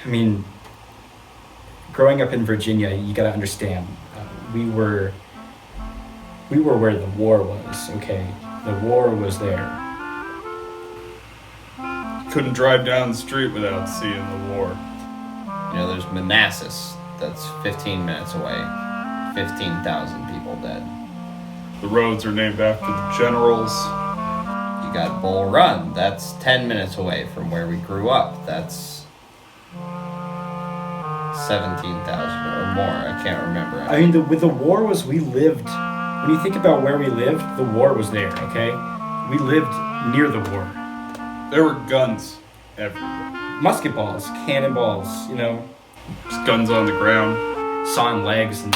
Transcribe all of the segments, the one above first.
I mean, growing up in Virginia, you got to understand, we were where the war was. Okay, the war was there. Couldn't drive down the street without seeing the war. You know, there's Manassas, that's 15 minutes away. 15,000 people dead. The roads are named after the generals. You got Bull Run, that's 10 minutes away from where we grew up. That's 17,000 or more. I can't remember. I mean, with the war was, we lived, when you think about where we lived, the war was there, okay? We lived near the war. There were guns everywhere. Musket balls, cannonballs, you know. Just guns on the ground. Sawing legs and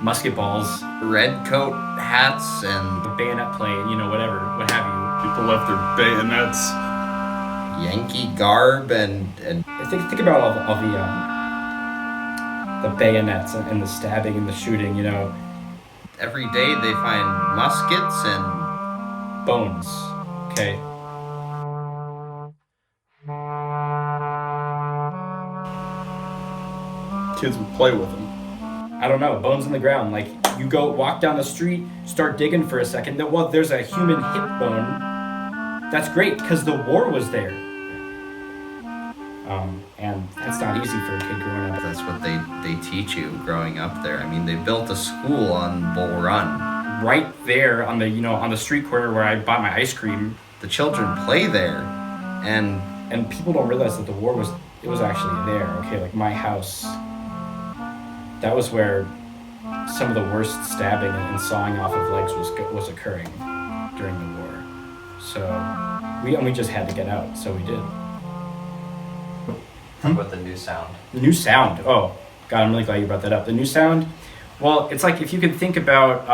musket balls. Red coat hats and The bayonet playing, you know, whatever, what have you. People left their bayonets. Yankee garb and Think about all the bayonets and the stabbing and the shooting, you know. every day they find muskets and Bones, okay? Kids would play with them. I don't know, bones in the ground. Like, you go walk down the street, start digging for a second, well, there's a human hip bone. That's great, because the war was there. And that's not easy for a kid growing up. that's what they teach you growing up there. I mean, they built a school on Bull Run. Right there on the, you know, on the street corner where I bought my ice cream. The children play there, and And people don't realize that the war was, it was actually there, okay? Like, my house, that was where some of the worst stabbing and sawing off of legs was occurring during the war. So we just had to get out, so we did. Talk about the new sound. The new sound. Oh, God, I'm really glad you brought that up. The new sound. Well, it's like if you can think about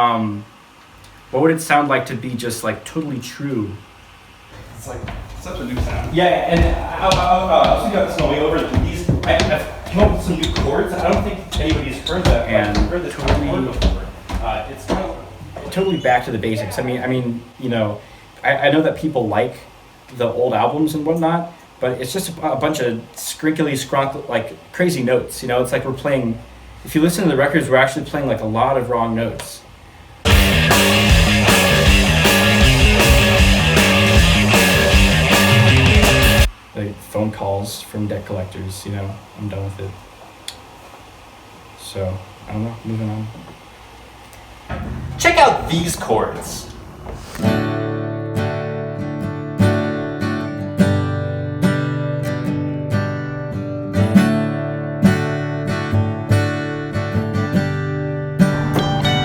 what would it sound like to be just like totally true. It's like such a new sound. Yeah, and I was thinking about this on the way over. I've come up with some new chords. I don't think anybody's heard that. And I've heard this totally before. It's totally back to the basics. I mean, you know, I know that people like the old albums and whatnot, but it's just a bunch of like crazy notes. You know, it's like we're playing. If you listen to the records, we're actually playing like a lot of wrong notes. Like phone calls from debt collectors, you know, I'm done with it. So, I don't know, moving on. Check out these chords.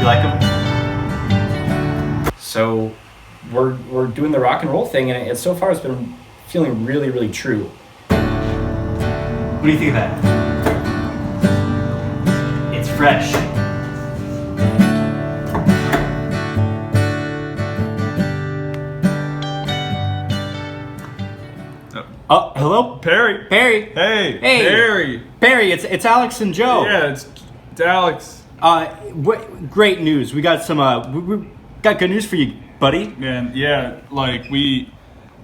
You like them? So, we're doing the rock and roll thing, and it so far has been feeling really, really true. What do you think of that? It's fresh. Oh, hello? Perry. Perry. Hey. Hey. Perry. Perry, it's Alx and Joe. Yeah, it's Alex. Great news. We got some, we got good news for you, buddy. Man, yeah, like we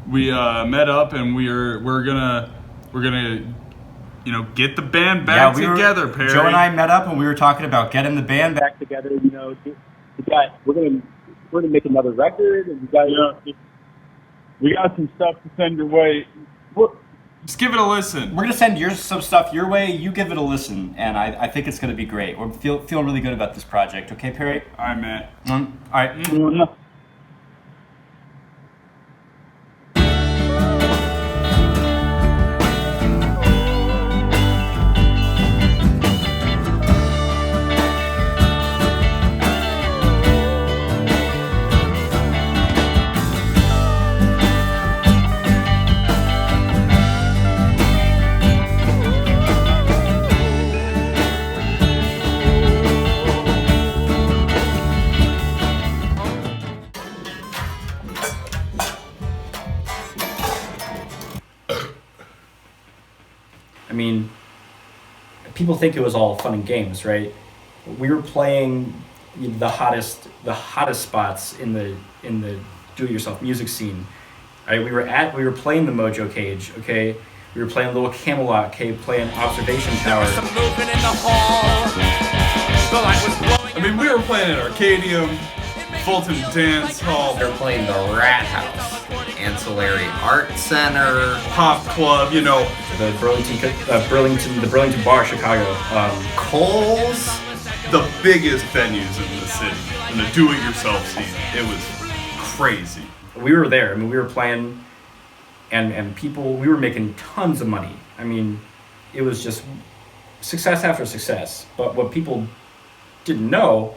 met up and we're gonna you know get the band back together, Perry. Joe and I met up and we were talking about getting the band back together. You know, we're gonna make another record, and we got some stuff to send your way. Just give it a listen. we're gonna send some stuff your way. You give it a listen, and I think it's gonna be great. We're feeling really good about this project. Okay, Perry? All right, man. All right. I mean, people think it was all fun and games, right? We were playing the hottest spots in the do-it-yourself music scene. Right? We were playing the Mojo Cage, okay? We were playing Little Camelot, okay, playing Observation Tower. Some movement in the hall. The light was blowing. I mean, we were playing at Arcadium, Fulton Dance Hall, They're playing the Rat House, Ancillary Art Center, Pop Club, you know, The Burlington Bar, Chicago. Coles. the biggest venues in the city, in the do-it-yourself scene. It was crazy. We were there. I mean, we were playing, and people. We were making tons of money. I mean, it was just success after success. But what people didn't know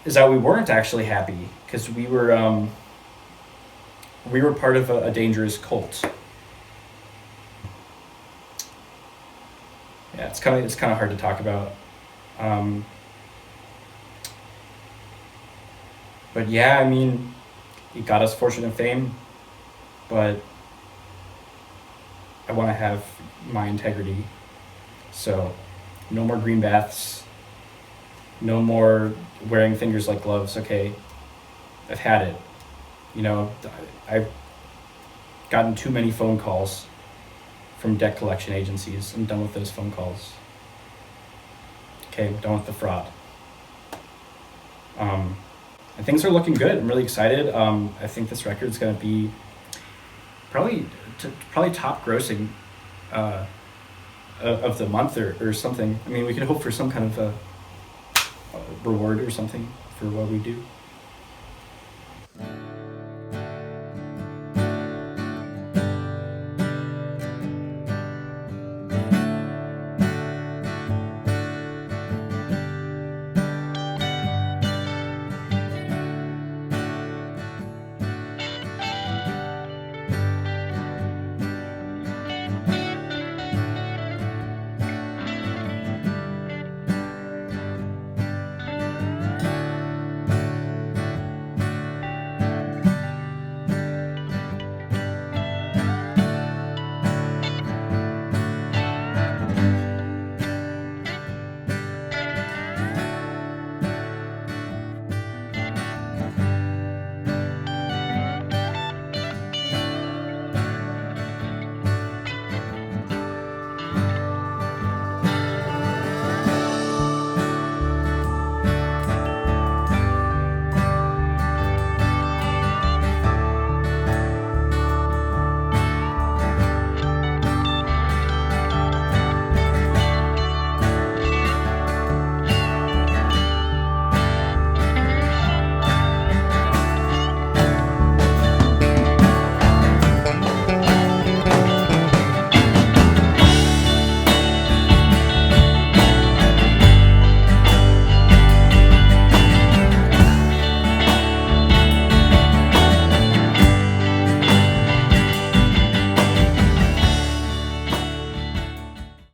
is that we weren't actually happy because we were part of a dangerous cult. Yeah, it's kind of hard to talk about. But yeah, I mean, it got us fortune and fame, but I want to have my integrity. So, no more green baths. No more wearing fingers like gloves. Okay, I've had it. You know, I've gotten too many phone calls from debt collection agencies. I'm done with those phone calls. Okay, I'm done with the fraud. And things are looking good. I'm really excited. I think this record is going to be probably top grossing of the month or something. I mean, we can hope for some kind of a reward or something for what we do.